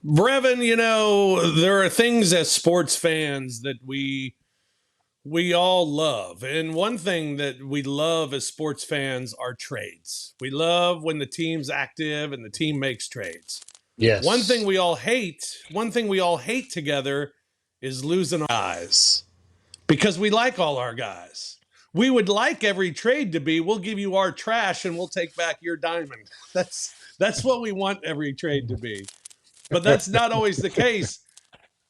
Brevin, there are things as sports fans that we all love. And one thing that we love as sports fans are trades. We love when the team's active and the team makes trades. Yes. One thing we all hate together is losing our guys because we like all our guys. We would like every trade to be, we'll give you our trash and we'll take back your diamond. That's what we want every trade to be. But that's not always the case.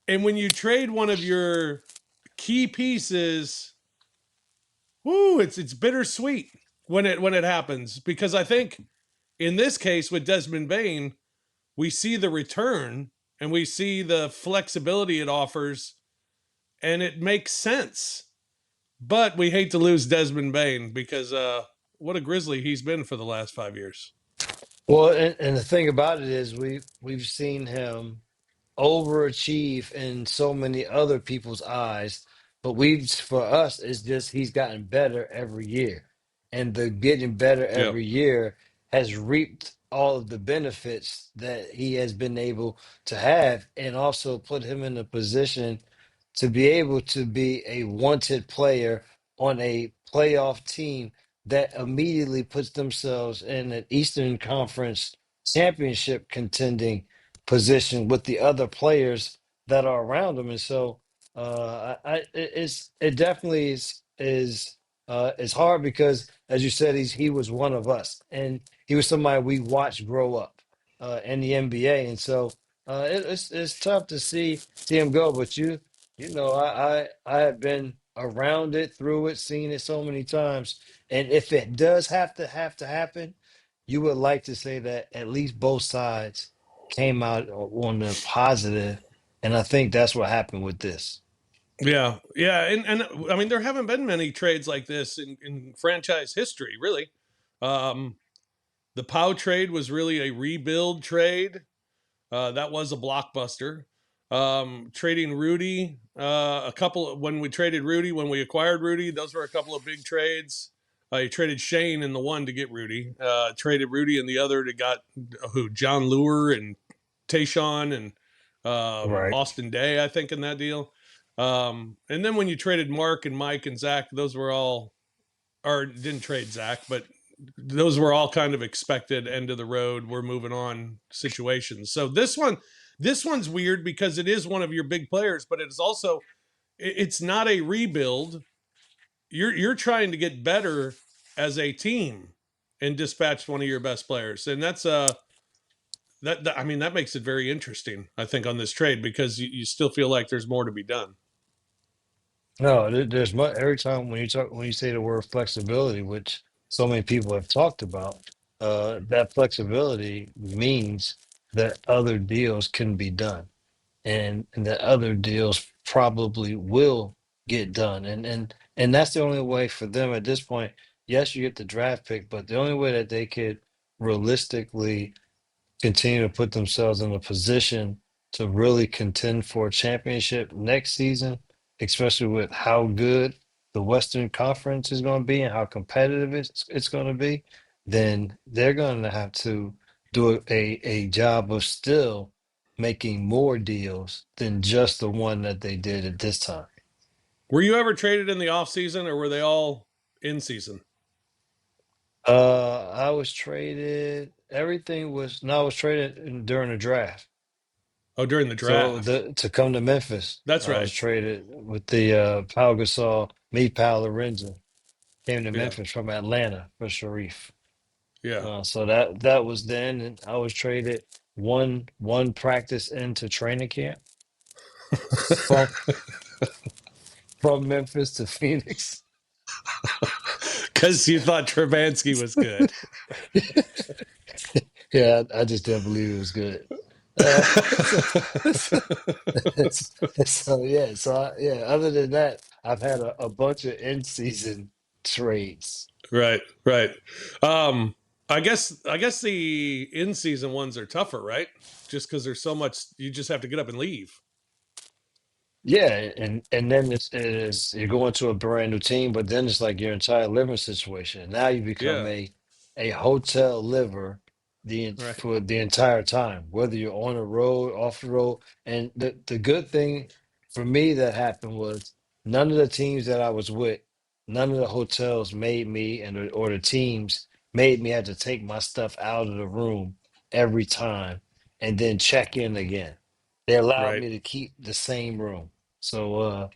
And when you trade one of your key pieces, whoo, it's bittersweet when it happens because I think in this case with Desmond Bane, we see the return and we see the flexibility it offers, and it makes sense. But we hate to lose Desmond Bane because what a Grizzly he's been for the last 5 years. Well, and the thing about it is we've seen him overachieve in so many other people's eyes, but we've for us it's just he's gotten better every year. And the getting better Yep. every year has reaped all of the benefits that he has been able to have and also put him in a position to be able to be a wanted player on a playoff team that immediately puts themselves in an Eastern Conference championship contending position with the other players that are around him. And so it definitely is hard because as you said, he was one of us and he was somebody we watched grow up in the NBA. And so it's tough to see him go, but I have been around it, through it, seen it so many times. And if it does have to happen, you would like to say that at least both sides came out on the positive, and I think that's what happened with this. Yeah, yeah, and I mean there haven't been many trades like this in franchise history, really. Um, the Pow trade was really a rebuild trade. That was a blockbuster. Trading Rudy, when we traded Rudy, when we acquired Rudy, those were a couple of big trades. You traded Shane in the one to get Rudy. Traded Rudy in the other to got who John Lure and Tayshawn and Right. Austin Day, I think, in that deal. And then when you traded Mark and Mike and Zach, those were all, or didn't trade Zach, but those were all kind of expected end of the road. We're moving on situations. So this one's weird because it is one of your big players, but it's also it's not a rebuild. You're trying to get better as a team and dispatch one of your best players, and that's I mean that makes it very interesting. I think on this trade because you still feel like there's more to be done. No, there's much every time when you say the word flexibility, which so many people have talked about, that flexibility means that other deals can be done, and that other deals probably will get done, and that's the only way for them at this point. Yes, you get the draft pick, but the only way that they could realistically continue to put themselves in a position to really contend for a championship next season, especially with how good the Western Conference is going to be and how competitive it's going to be, then they're going to have to do a job of still making more deals than just the one that they did at this time. Were you ever traded in the offseason or were they all in season? I was traded. Everything was no, I was traded during the draft. Oh, during the So draft. the to come to Memphis, That's I was right. traded with the Pau Gasol, me, Pal Lorenzo, came to Yeah. Memphis from Atlanta for Sharif. Yeah. So that was then, and I was traded one practice into training camp from from Memphis to Phoenix. Because you thought Travansky was good. Yeah, I just didn't believe it was good. Uh, so, so, yeah. Other than that, I've had a bunch of in-season trades. Right, right. Um, I guess the in season ones are tougher, right? Just because there's so much, you just have to get up and leave. Yeah, and then it's you're going to a brand new team, but then it's like your entire living situation. Now you become Yeah, a hotel liver Right. for the entire time, whether you're on the road, off the road. And the good thing for me that happened was none of the teams that I was with, none of the hotels made me or the teams made me have to take my stuff out of the room every time and then check in again. They allowed Right. me to keep the same room. So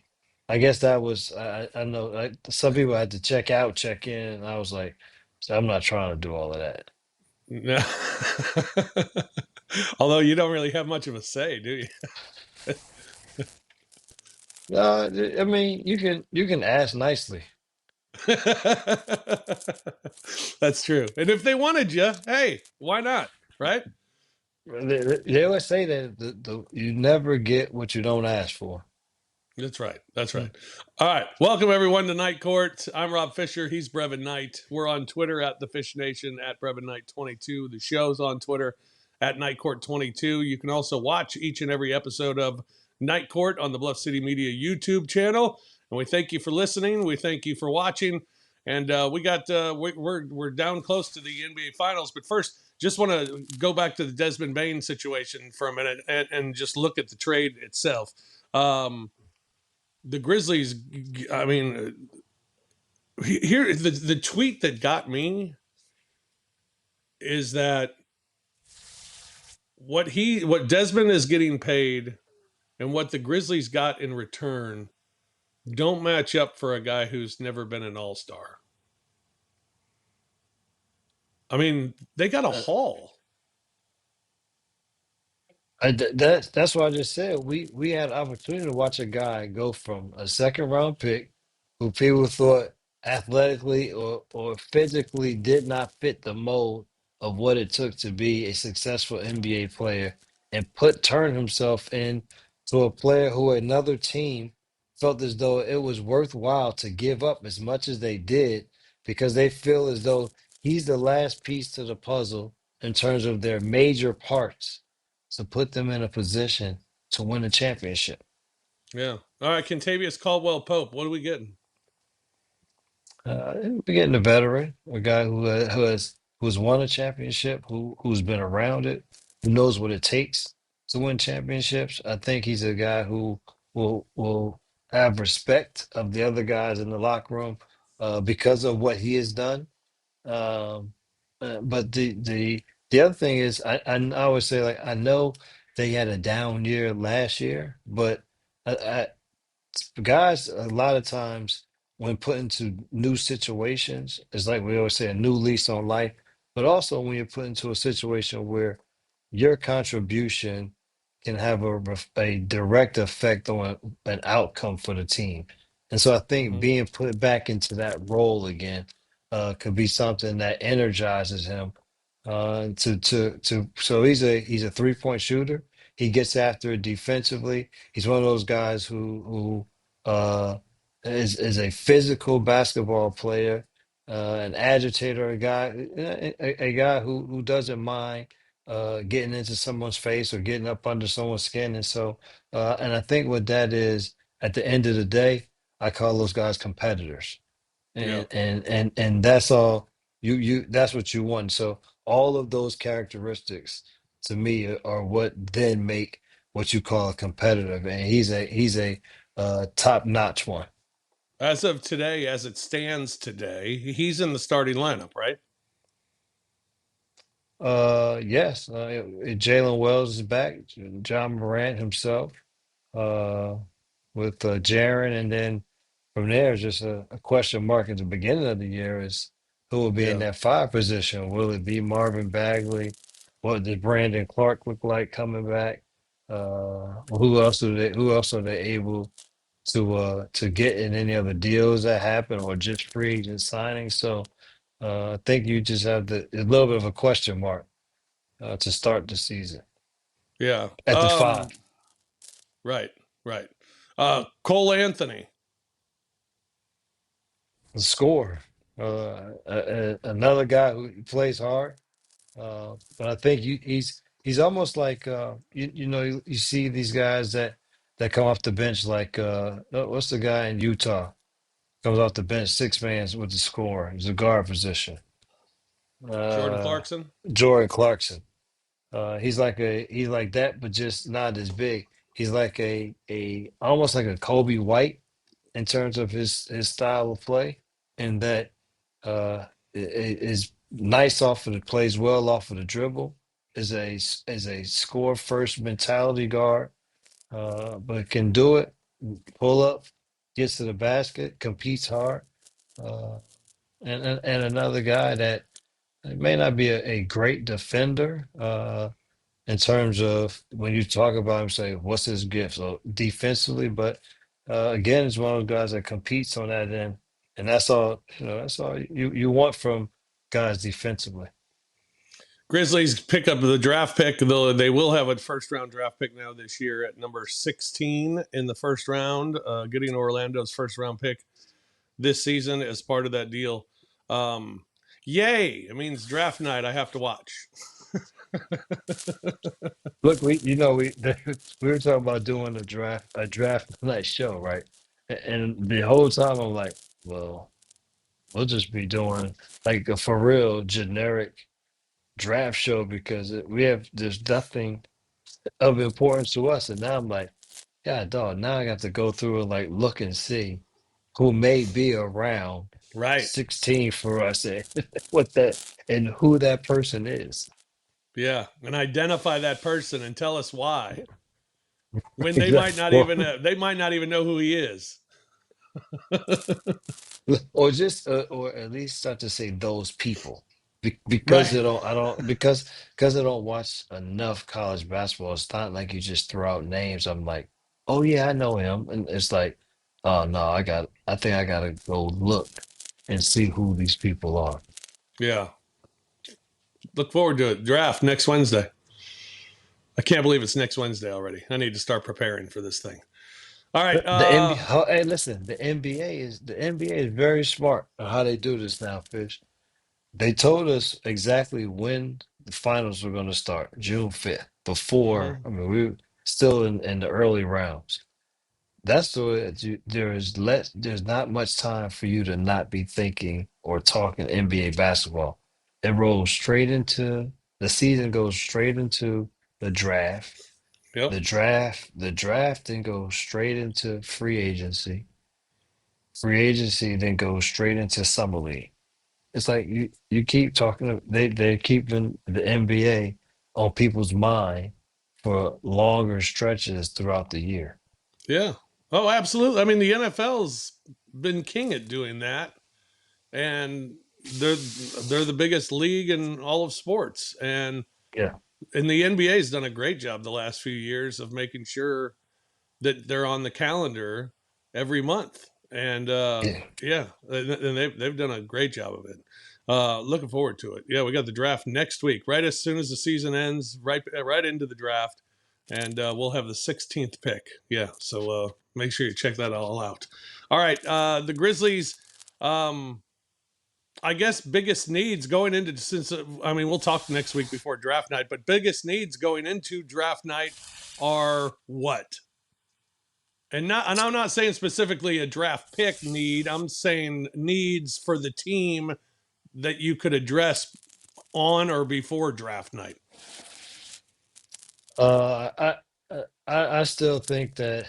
I guess that was I know some people had to check out, check in, and I was like, so I'm not trying to do all of that. No. Although you don't really have much of a say, do you? I mean, you can ask nicely. That's true. And if they wanted you, hey, why not? Right? They always say that you never get what you don't ask for. That's right. That's Hmm. right. All right. Welcome everyone to Night Court. I'm Rob Fisher. He's Brevin Knight. We're on Twitter at the Fish Nation at Brevin Knight 22. The show's on Twitter at Night Court 22. You can also watch each and every episode of Night Court on the Bluff City Media YouTube channel. And we thank you for listening. We thank you for watching. And we're down close to the NBA Finals. But first, just want to go back to the Desmond Bane situation for a minute and just look at the trade itself. The Grizzlies, I mean, here the tweet that got me is that what Desmond is getting paid and what the Grizzlies got in return don't match up for a guy who's never been an all-star. I mean, they got a Uh, haul. that's what I just said. We had an opportunity to watch a guy go from a second round pick who people thought athletically or physically did not fit the mold of what it took to be a successful NBA player and turn himself in to a player who another team felt as though it was worthwhile to give up as much as they did because they feel as though he's the last piece to the puzzle in terms of their major parts to put them in a position to win a championship. Yeah. All right, Contavious Caldwell Pope. What are we getting? We're getting a veteran, a guy who's won a championship, who's been around it, who knows what it takes to win championships. I think he's a guy who will have respect of the other guys in the locker room because of what he has done. Um, but the other thing is, I always say like I know they had a down year last year, but I, guys a lot of times when put into new situations it's like we always say a new lease on life, but also when you're put into a situation where your contribution can have a direct effect on an outcome for the team. And so I think Mm-hmm. being put back into that role again could be something that energizes him so he's a 3-point shooter. He gets after it defensively. He's one of those guys who is a physical basketball player, an agitator, a guy who doesn't mind getting into someone's face or getting up under someone's skin. And so, and I think what that is at the end of the day, I call those guys competitors, Yeah. and that's all that's what you want. So all of those characteristics to me are what then make what you call a competitive, and he's a top notch one. As of today, as it stands today, he's in the starting lineup, right? Yes, Jalen Wells is back, John Morant himself, uh, with Jaren, and then from there, it's just a question mark at the beginning of the year is who will be in Yeah. that five position. Will it be Marvin Bagley? What does Brandon Clark look like coming back? Who else are they able to get in any other deals that happen or just free agent signings? So I think you just have a little bit of a question mark to start the season Yeah. at the five. Right. Right. Cole Anthony. The score. Another guy who plays hard. But I think he's almost like you see these guys that come off the bench like what's the guy in Utah comes off the bench 6 man with the score. He's a guard position. Jordan Uh, Clarkson. Jordan Clarkson. He's like that, but just not as big. He's like a almost like a Kobe White in terms of his style of play, and that is nice off of the plays well off of the dribble. Is a score first mentality guard, but can do it. Pull up, gets to the basket, competes hard, uh, and another guy that may not be a great defender. In terms of when you talk about him, say, what's his gift? So defensively, but again, it's one of those guys that competes on that end, and that's all That's all you want from guys defensively. Grizzlies pick up the draft pick, though they will have a first round draft pick now this year at number 16 in the first round, getting Orlando's first round pick this season as part of that deal. Um, Yay! It means draft night. I have to watch. Look, we we were talking about doing a draft night show, right? And the whole time I'm like, well, we'll just be doing like a for real generic draft show because there's nothing of importance to us. And now I'm like, yeah, dog. Now I got to go through and like look and see who may be around Right. 16 for us and what that and who that person is. Yeah. And identify that person and tell us why. When Exactly. Well, they might not even know who he is. or just or at least start to say those people. Because Right. they don't I don't because I don't watch enough college basketball. It's not like you just throw out names. I'm like, oh yeah, I know him. And it's like, oh no, I think I gotta go look and see who these people are. Yeah. Look forward to it. Draft next Wednesday. I can't believe it's next Wednesday already. I need to start preparing for this thing. All right. The NBA, hey, listen, the NBA is very smart on how they do this now, Fish. They told us exactly when the finals were going to start, June 5th. Before, Mhm. I mean, we were still in the early rounds. That's the way that there's not much time for you to not be thinking or talking NBA basketball. It rolls straight into the season, goes straight into the draft. Yep. The draft then goes straight into free agency. Free agency then goes straight into summer league. It's like you keep talking. They're keeping the NBA on people's mind for longer stretches throughout the year. Yeah. Oh, absolutely. I mean, the NFL's been king at doing that, and they're the biggest league in all of sports, Yeah, and the NBA's done a great job the last few years of making sure that they're on the calendar every month. And yeah. yeah, and they've done a great job of it. Looking forward to it. Yeah, we got the draft next week, right as soon as the season ends, right into the draft, and we'll have the 16th pick. Yeah, so make sure you check that all out. All right, the Grizzlies. Um, I guess biggest needs going into since I mean we'll talk next week before draft night, but biggest needs going into draft night are what? And I'm not saying specifically a draft pick need. I'm saying needs for the team that you could address on or before draft night. Uh, I still think that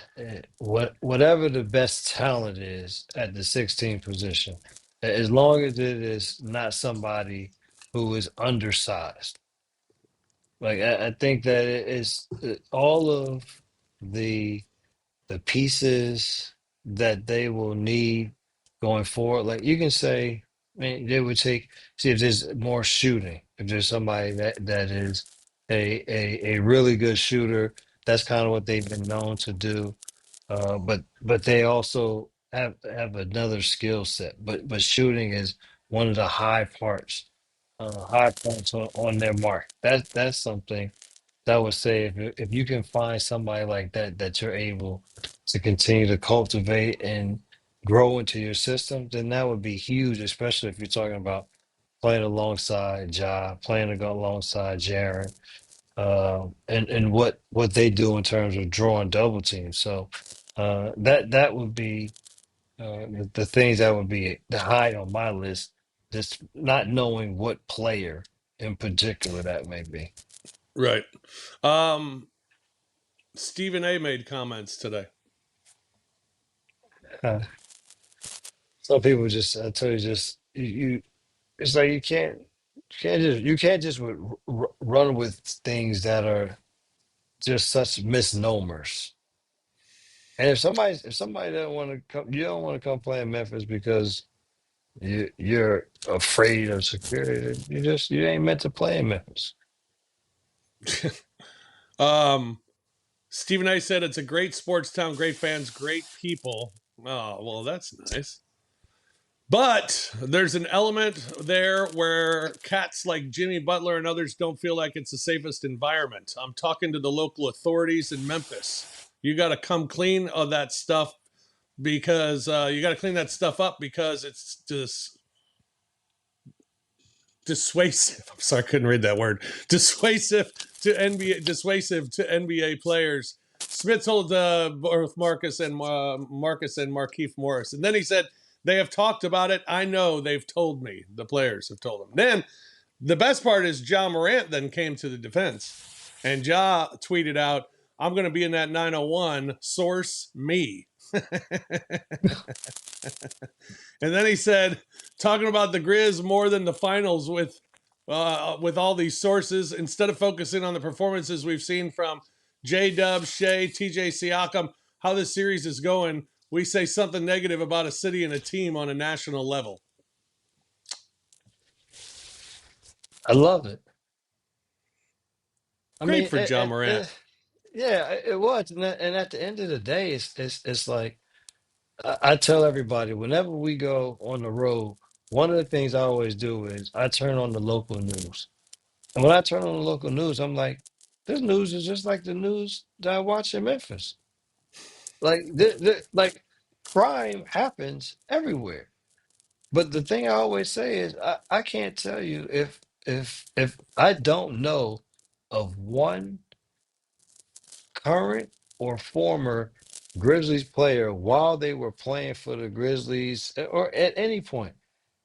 whatever the best talent is at the 16th position, as long as it is not somebody who is undersized. Like I think that it is all of the the pieces that they will need going forward. Like you can say, I mean, they would take see if there's more shooting. If there's somebody that is a really good shooter, that's kind of what they've been known to do. But they also have another skill set. But shooting is one of the high points on their mark. That's something that would say if you can find somebody like that that you're able to continue to cultivate and grow into your system, then that would be huge, especially if you're talking about playing alongside Ja, alongside Jaren, and what they do in terms of drawing double teams. So that would be the things that would be the high on my list just not knowing what player in particular that may be. Right. Stephen A made comments today. Uh, some people just, I tell you, just you it's like you can't just run with things that are just such misnomers. And if somebody doesn't want to come, you don't want to come play in Memphis because you're afraid of security. You ain't meant to play in Memphis. um, Stephen A said it's a great sports town, great fans, great people. Oh, well, that's nice. But there's an element there where cats like Jimmy Butler and others don't feel like it's the safest environment. I'm talking to the local authorities in Memphis. You got to come clean of that stuff because you got to clean that stuff up because it's just dissuasive. I'm sorry, I couldn't read that word. Dissuasive to NBA players. Smith told both Marcus and Markieff Morris, and then he said they have talked about it. I know they've told me. The players have told them. Then the best part is Ja Morant then came to the defense, and Ja tweeted out, "I'm going to be in that 901. Source me." And then he said, talking about the Grizz more than the finals with all these sources, instead of focusing on the performances we've seen from J Dub, Shea, TJ Siakam, how this series is going, we say something negative about a city and a team on a national level. I love it. I Great mean, for Ja Morant. yeah, it was. And at the end of the day, it's like I tell everybody whenever we go on the road, one of the things I always do is I turn on the local news. And when I turn on the local news, I'm like, this news is just like the news that I watch in Memphis. Like, like crime happens everywhere. But the thing I always say is I can't tell you if I don't know of one current or former Grizzlies player while they were playing for the Grizzlies or at any point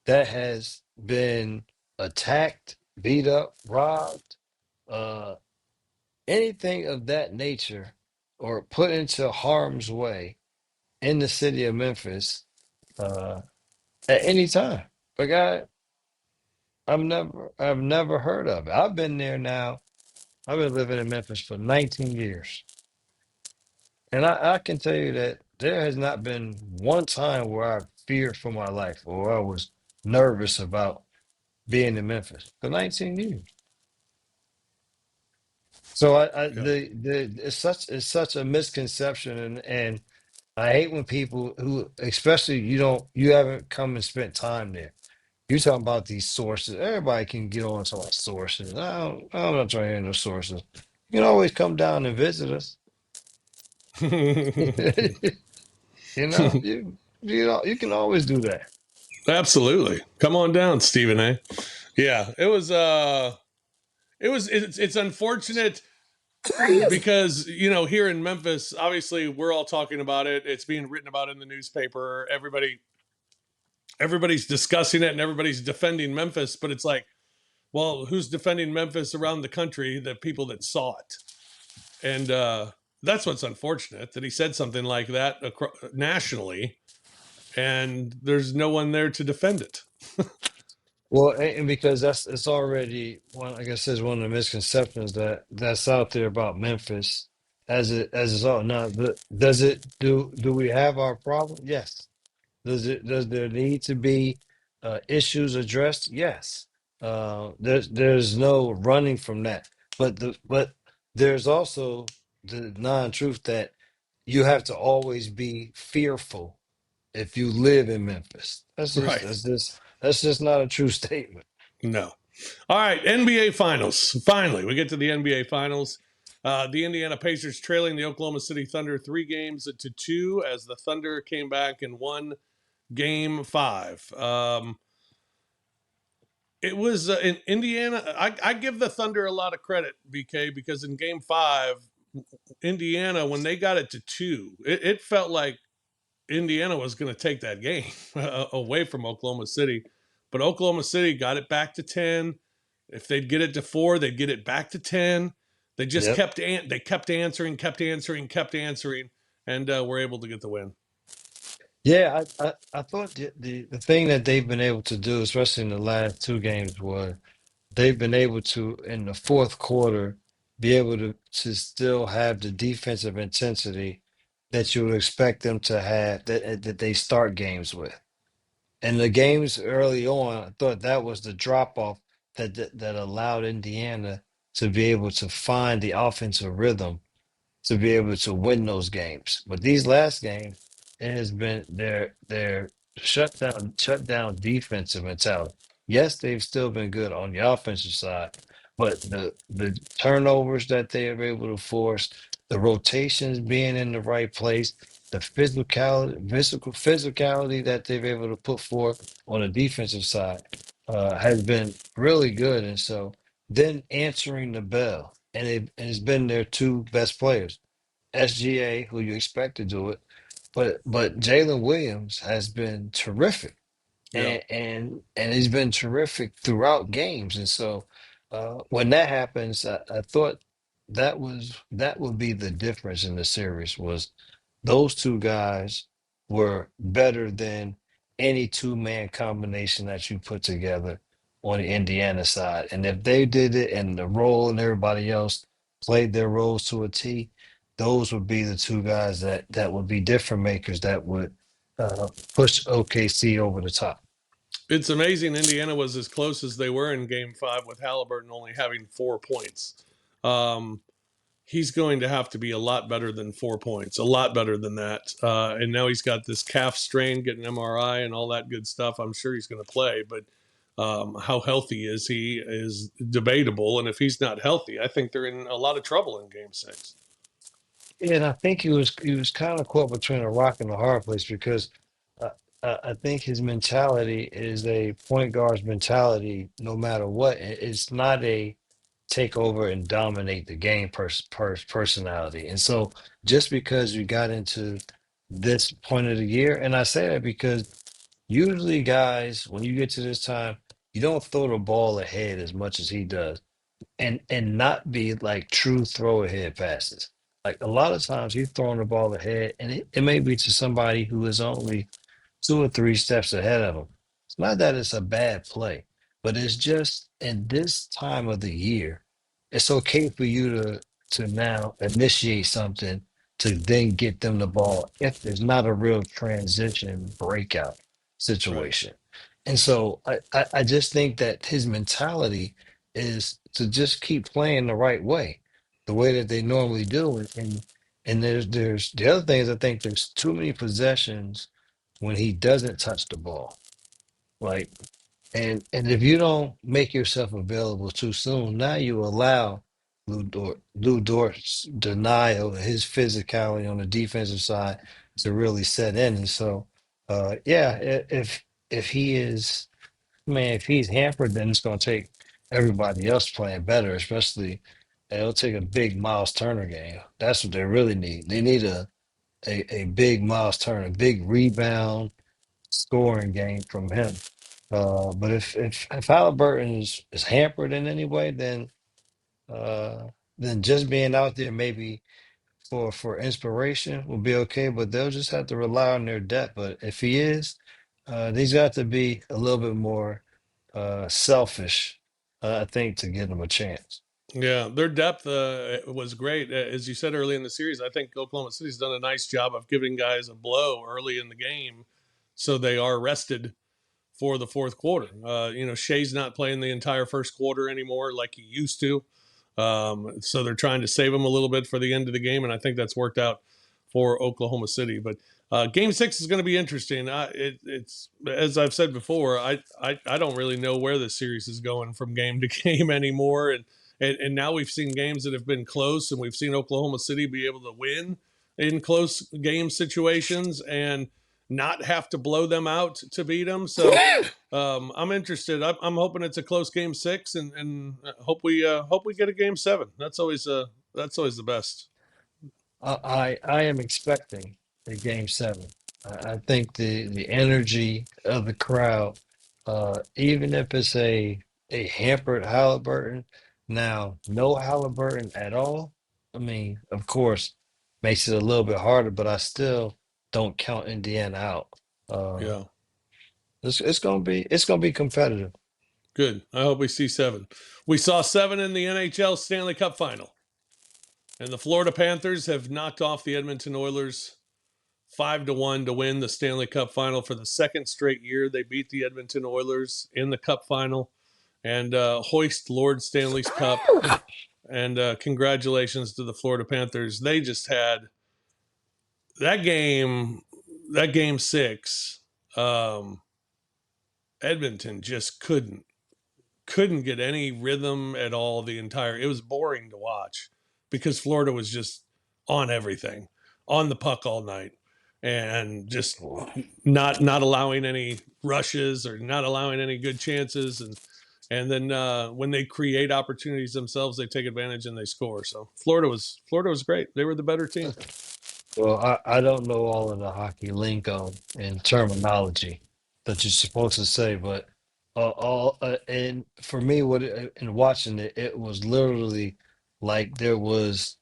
that has been attacked, beat up, robbed, uh, anything of that nature, or put into harm's way in the city of Memphis uh, at any time. Like I've never heard of it. I've been there now. I've been living in Memphis for 19 years. And I can tell you that there has not been one time where I feared for my life or I was nervous about being in Memphis for 19 years. So Yep. it's such a misconception, and I hate when people who, especially you haven't come and spent time there. You talking about these sources. Everybody can get on to like sources. I'm not trying to hear no sources. You can always come down and visit us. You can always do that. Absolutely. Come on down, Stephen A. Yeah, it's unfortunate because here in Memphis, obviously we're all talking about it. It's being written about in the newspaper. Everybody's discussing it and everybody's defending Memphis, but it's like, well, who's defending Memphis around the country? The people that saw it, and that's what's unfortunate that he said something like that nationally, and there's no one there to defend it. Well, and because it's already one, like I said, is one of the misconceptions that's out there about Memphis, as it's all now. Does it do we have our problem? Yes. Does there need to be issues addressed? Yes. There's no running from that. But there's also the non-truth that you have to always be fearful if you live in Memphis. That's just Right. that's just not a true statement. No. All right, NBA Finals. Finally, we get to the NBA Finals. The Indiana Pacers trailing the Oklahoma City Thunder 3 games to 2 as the Thunder came back and won Game 5. It was in Indiana. I give the Thunder a lot of credit, BK, because in Game 5, Indiana, when they got it to 2, it felt like Indiana was going to take that game away from Oklahoma City. But Oklahoma City got it back to 10. If they'd get it to 4, they'd get it back to 10. They just Yep. kept answering, and were able to get the win. Yeah, I thought the thing that they've been able to do, especially in the last two games, was they've been able to, in the fourth quarter, be able to still have the defensive intensity that you would expect them to have that they start games with. And the games early on, I thought that was the drop off that allowed Indiana to be able to find the offensive rhythm to be able to win those games. But these last games, it has been their shut down defensive mentality. Yes, they've still been good on the offensive side, but the turnovers that they are able to force, the rotations being in the right place, the physicality that they've able to put forth on the defensive side has been really good. And so then answering the bell, and it's been their two best players. SGA, who you expect to do it, but Jalen Williams has been terrific, Yeah. and he's been terrific throughout games. And so when that happens, I thought that would be the difference in the series was those two guys were better than any two-man combination that you put together on the Indiana side. And if they did it and the role and everybody else played their roles to a T, those would be the two guys that would be different makers that would push OKC over the top. It's amazing Indiana was as close as they were in game 5 with Halliburton only having 4 points. Um, he's going to have to be a lot better than 4 points, a lot better than that. And now he's got this calf strain, getting MRI and all that good stuff. I'm sure he's going to play, but how healthy is he is debatable. And if he's not healthy, I think they're in a lot of trouble in game 6. And I think he was kind of caught between a rock and a hard place because uh, I think his mentality is a point guard's mentality. No matter what, it's not a take over and dominate the game personality. And so, just because you got into this point of the year, and I say that because usually, guys, when you get to this time, you don't throw the ball ahead as much as he does and not be like true throw ahead passes. Like a lot of times he's throwing the ball ahead and it may be to somebody who is only two or three steps ahead of him. It's not that it's a bad play, but it's just in this time of the year, it's okay for you to now initiate something to then get them the ball if there's not a real transition breakout Right. situation. And so I just think that his mentality is to just keep playing the right way, the way that they normally do. And there's the other thing is I think there's too many possessions when he doesn't touch the ball. Like and if you don't make yourself available too soon, now you allow Lou Dort's denial, his physicality on the defensive side to really set in. And so yeah, if he is man, if he's hampered, then it's going to take everybody else playing better, especially it'll take a big Miles Turner game. That's what they really need. They need a big Miles Turner, big rebound scoring game from him. But if Halliburton is hampered in any way, then just being out there maybe for inspiration will be okay, but they'll just have to rely on their depth. But if he is, these got to be a little bit more selfish, I think, to give them a chance. Yeah, their depth was great. As you said early in the series, I think Oklahoma City's done a nice job of giving guys a blow early in the game so they are rested for the fourth quarter. Shea's not playing the entire first quarter anymore like he used to. So they're trying to save him a little bit for the end of the game, and I think that's worked out for Oklahoma City. But Game 6 is going to be interesting. It's as I've said before, I don't really know where the series is going from game to game anymore, and now we've seen games that have been close, and we've seen Oklahoma City be able to win in close game situations and not have to blow them out to beat them. So I'm interested. I'm hoping it's a close game 6, and hope we get a game 7. That's always the best. I am expecting a game 7. I think the energy of the crowd even if it's a hampered Halliburton, now no Halliburton at all. I mean, of course, makes it a little bit harder, but I still don't count Indiana out. Uh, Yeah. it's gonna be competitive. Good. I hope we see 7. We saw 7 in the NHL Stanley Cup final. And the Florida Panthers have knocked off the Edmonton Oilers 5-1 to win the Stanley Cup final for the second straight year. They beat the Edmonton Oilers in the Cup final and hoist Lord Stanley's Cup. And congratulations to the Florida Panthers. They just had that game, that game 6. Um, Edmonton just couldn't get any rhythm at all the entire. It was boring to watch because Florida was just on everything, on the puck all night, and just not allowing any rushes or not allowing any good chances. And then when they create opportunities themselves, they take advantage and they score. So Florida was great. They were the better team. Well, I don't know all of the hockey lingo and terminology that you're supposed to say, but and for me, in watching it, it was literally like there was.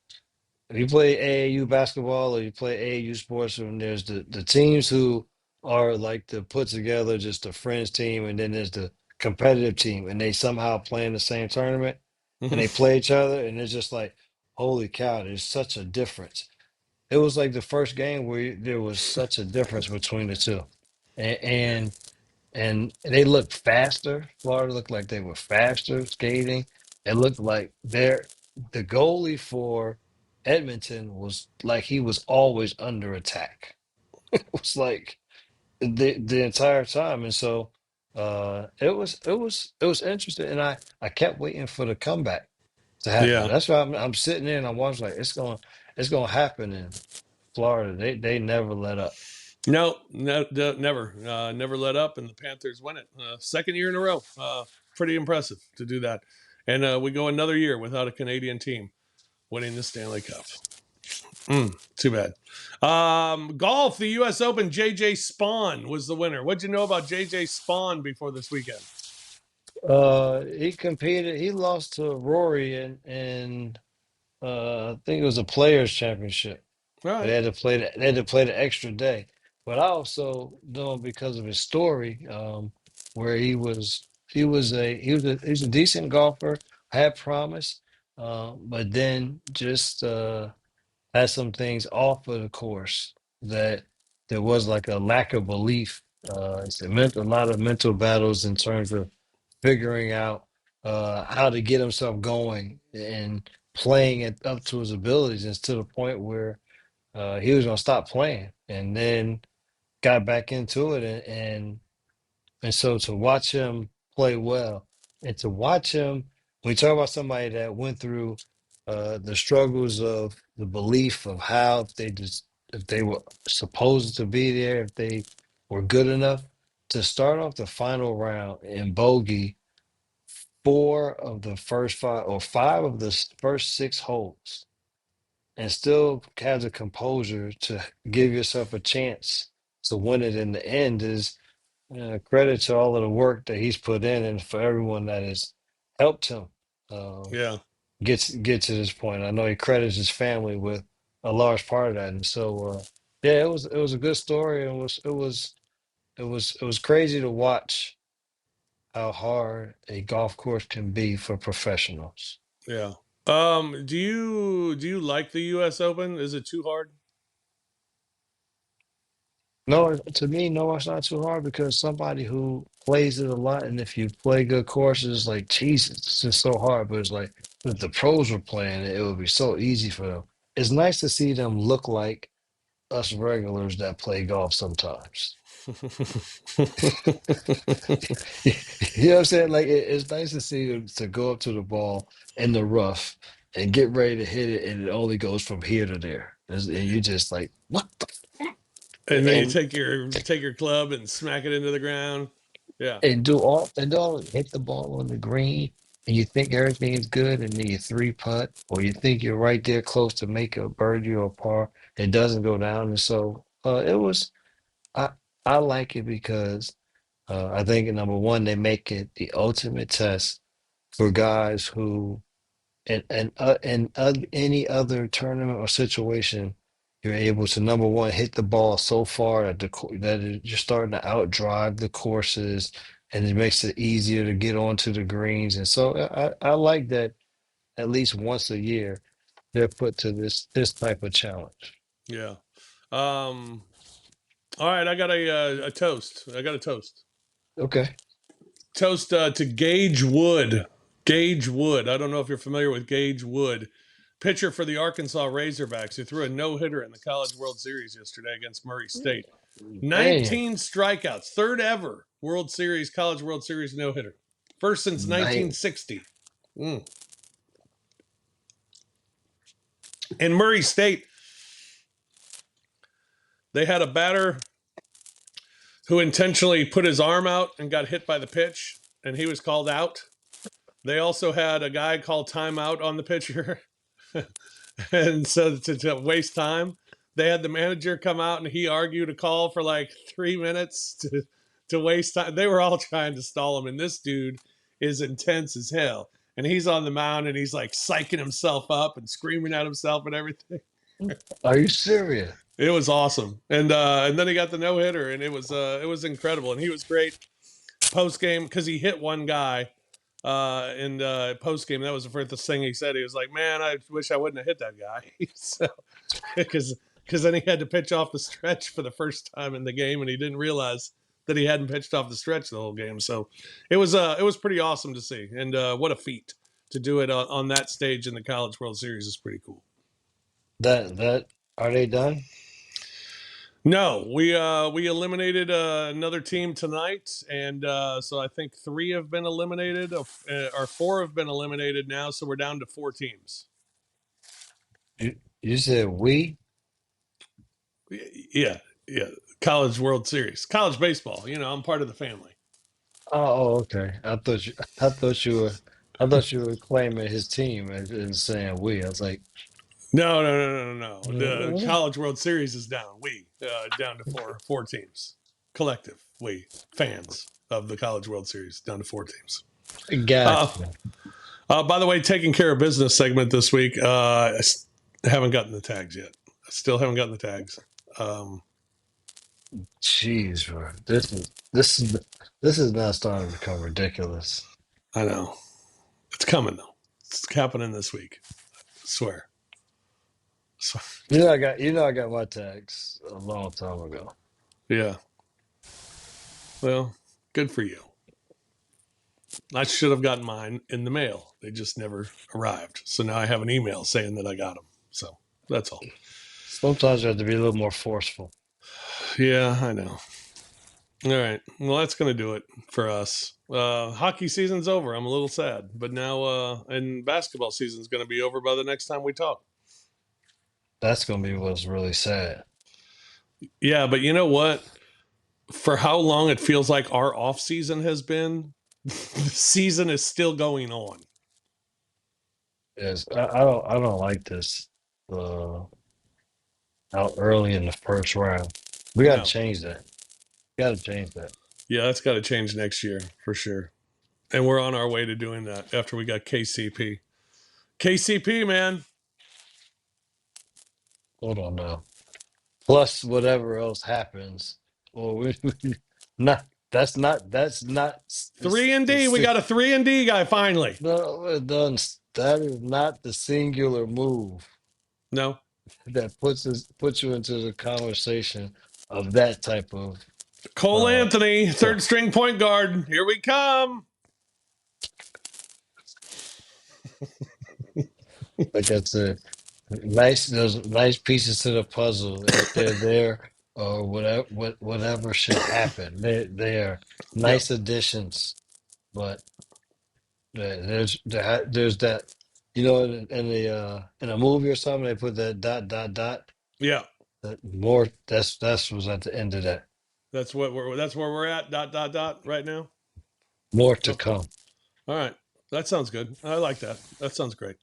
If you play AAU basketball or you play AAU sports, and there's the teams who are like the put together, just a friends team, and then there's the competitive team, and they somehow play in the same tournament, and they play each other, and it's just like, holy cow, there's such a difference. It was like the first game where there was such a difference between the two, and and they looked faster. Florida looked like they were faster skating. It looked like the goalie for Edmonton was like he was always under attack. It was like the entire time, and so it was interesting, and I kept waiting for the comeback to happen. Yeah. That's why I'm sitting there and I'm watching like it's gonna happen in Florida. They never let up. No, no, never, never let up, and the Panthers win it. Second year in a row. Pretty impressive to do that. And we go another year without a Canadian team winning the Stanley Cup. Too bad. Golf, the U.S. Open. JJ Spaun was the winner. What'd you know about JJ Spaun before this weekend? He competed. He lost to Rory in I think it was a Players Championship. All They right. had to play they had to play the extra day. But I also know him because of his story, where he was a decent golfer, had promise, but then just had some things off of the course that there was like a lack of belief. It meant a lot of mental battles in terms of figuring out how to get himself going and playing it up to his abilities, and to the point where he was going to stop playing, and then got back into it, and so to watch him play well, and to watch him, when you talk about somebody that went through the struggles of the belief of how if they were supposed to be there, if they were good enough to start off the final round in bogey 4 of the first 5 or 5 of the first 6 holes, and still have the composure to give yourself a chance to win it in the end is credit to all of the work that he's put in, and for everyone that has helped him Yeah. get to this point. I know he credits his family with a large part of that, and so yeah, it was a good story, and it was crazy to watch how hard a golf course can be for professionals. Yeah. Do you like the U.S. Open? Is it too hard? No, to me, no, it's not too hard because somebody who plays it a lot, and if you play good courses, like Jesus, it's just so hard. But it's like if the pros were playing it, it would be so easy for them. It's nice to see them look like us regulars that play golf sometimes. You know what I'm saying? Like it's nice to see them to go up to the ball in the rough and get ready to hit it, and it only goes from here to there. And you just like, what And then you the? take your club and smack it into the ground. Yeah. And do all hit the ball on the green, and you think everything is good, and then you 3 putt, or you think you're right there close to make a birdie or a par. It doesn't go down, and so it was. I I like it because I think number one, they make it the ultimate test for guys who, any other tournament or situation, you're able to number one hit the ball so far that you're starting to outdrive the courses, and it makes it easier to get onto the greens. And so I like that at least once a year they're put to this type of challenge. Yeah. All right, I got a toast. I got a toast. Okay. Toast to Gage Wood. Gage Wood. I don't know if you're familiar with Gage Wood, pitcher for the Arkansas Razorbacks, who threw a no-hitter in the College World Series yesterday against Murray State. Man, 19 strikeouts, third ever College World Series no-hitter. First since man. 1960. In Murray State, they had a batter who intentionally put his arm out and got hit by the pitch, and he was called out. They also had a guy call timeout on the pitcher. And so to waste time, they had the manager come out and he argued a call for like 3 minutes to waste time. They were all trying to stall him. And this dude is intense as hell. And he's on the mound and he's like psyching himself up and screaming at himself and everything. Are you serious? It was awesome. And then he got the no hitter and it was incredible. And he was great post game because he hit one guy in post game. That was the first thing he said. He was like, "Man, I wish I wouldn't have hit that guy." So, because then he had to pitch off the stretch for the first time in the game, and he didn't realize that he hadn't pitched off the stretch the whole game. So it was pretty awesome to see, and what a feat to do it on that stage in the College World Series is pretty cool. That are they done? No, we eliminated another team tonight, and so I think 3 have been eliminated, or 4 have been eliminated now. So we're down to 4 teams. You said we? Yeah, yeah. College World Series, college baseball. I'm part of the family. Okay. I thought you were claiming his team and saying we. I was like, No, no, no, no, no, no. The "Mm, College World Series is down. We down to four teams. Collective. We fans of the College World Series down to 4 teams. Uh, gotcha. by the way, taking care of business segment this week. Haven't gotten the tags yet. I still haven't gotten the tags. Jeez, bro. This is now starting to become ridiculous. I know it's coming though. It's happening this week. I swear. So, I got my tags a long time ago. yeah. Well, good for you. I should have gotten mine in the mail. They just never arrived. So now I have an email saying that I got them. So that's all. Sometimes you have to be a little more forceful. Yeah, I know. All right. Well, that's going to do it for us. Hockey season's over. I'm a little sad, but now and basketball season's going to be over by the next time we talk. That's gonna be what's really sad. Yeah, but you know what? For how long it feels like our off season has been, the season is still going on. Is I don't like this uh out early in the first round. We gotta No. change that. Gotta change that. Yeah, that's got to change next year for sure. And we're on our way to doing that after we got KCP. KCP, man. Hold on now. Plus whatever else happens. Well, not that's not 3 and the D. We got a 3 and D guy finally. no it doesn't that is not the singular move No. that puts you into the conversation of that type of Cole uh Anthony, third stuff. string point guard. Here we come. Like I said, those nice pieces to the puzzle. If they're there or whatever should happen, they are Yep. nice additions. But there's that, in a movie or something they put that dot dot dot. Yeah. That more that's was at the end of that. That's where we're at. Dot dot dot right now. More to Okay. come. All right. That sounds good. I like that. That sounds great.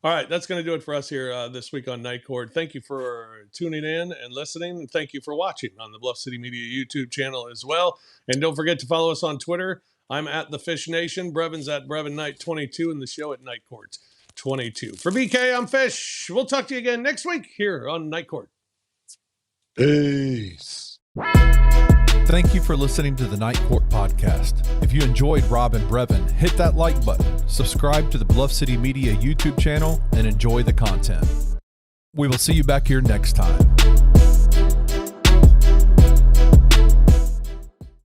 All right, that's going to do it for us here this week on Night Court. Thank you for tuning in and listening, and thank you for watching on the Bluff City Media YouTube channel as well. And don't forget to follow us on Twitter. I'm at The Fish Nation. Brevin's at Brevin Knight 22, and the show at Night Court 22. For BK, I'm Fish. We'll talk to you again next week here on Night Court. Peace. Thank you for listening to the Night Court Podcast. If you enjoyed Rob and Brevin, hit that like button, subscribe to the Bluff City Media YouTube channel, and enjoy the content. We will see you back here next time.